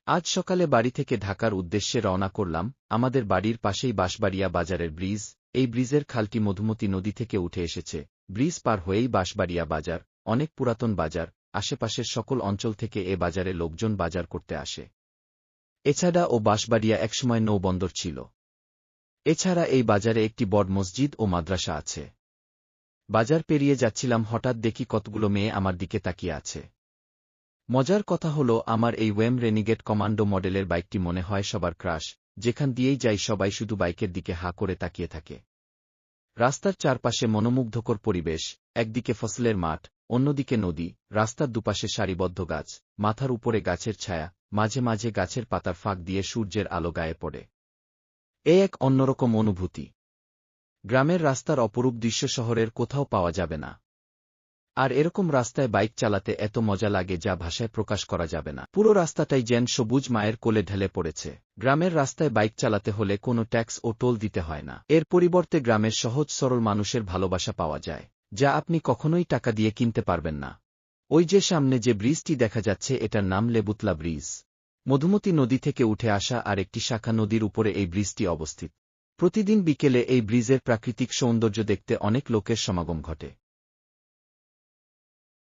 আজ সকালে বাড়ি থেকে ঢাকার উদ্দেশ্যে রওনা করলাম। আমাদের বাড়ির পাশেই বাঁশবাড়িয়া বাজারের ব্রিজ। এই ব্রিজের খালটি মধুমতি নদী থেকে উঠে এসেছে। ব্রিজ পার হয়েই বাঁশবাড়িয়া বাজার, অনেক পুরাতন বাজার। আশেপাশের সকল অঞ্চল থেকে এ বাজারে লোকজন বাজার করতে আসে। এছাড়া ও বাঁশবাড়িয়া একসময় নৌবন্দর ছিল। এছাড়া এই বাজারে একটি বড় মসজিদ ও মাদ্রাসা আছে। বাজার পেরিয়ে যাচ্ছিলাম, হঠাৎ দেখি কতগুলো মেয়ে আমার দিকে তাকিয়ে আছে। মজার কথা হলো, আমার এই ওয়েম রেনিগেট কমান্ডো মডেলের বাইকটি মনে হয় সবার ক্রাশ। যেখান দিয়েই যাই সবাই শুধু বাইকের দিকে হাঁ করে তাকিয়ে থাকে। রাস্তার চারপাশে মনোমুগ্ধকর পরিবেশ, একদিকে ফসলের মাঠ, অন্যদিকে নদী, রাস্তার দুপাশে সারিবদ্ধ গাছ, মাথার উপরে গাছের ছায়া, মাঝে মাঝে গাছের পাতার ফাঁক দিয়ে সূর্যের আলো গায়ে পড়ে। এ এক অন্যরকম অনুভূতি। গ্রামের রাস্তার অপরূপ দৃশ্য শহরের কোথাও পাওয়া যাবে না। আর এরকম রাস্তায় বাইক চালাতে এত মজা লাগে যা ভাষায় প্রকাশ করা যাবে না। পুরো রাস্তাটাই যেন সবুজ মায়ের কোলে ঢেলে পড়েছে। গ্রামের রাস্তায় বাইক চালাতে হলে কোনো ট্যাক্স ও টোল দিতে হয় না। এর পরিবর্তে গ্রামের সহজ সরল মানুষের ভালোবাসা পাওয়া যায়, যা আপনি কখনোই টাকা দিয়ে কিনতে পারবেন না। ওই যে সামনে যে ব্রিজটি দেখা যাচ্ছে, এটার নাম লেবুতলা ব্রিজ। মধুমতি নদী থেকে উঠে আসা আর একটি শাখা নদীর উপরে এই ব্রিজটি অবস্থিত। প্রতিদিন বিকেলে এই ব্রিজের প্রাকৃতিক সৌন্দর্য দেখতে অনেক লোকের সমাগম ঘটে।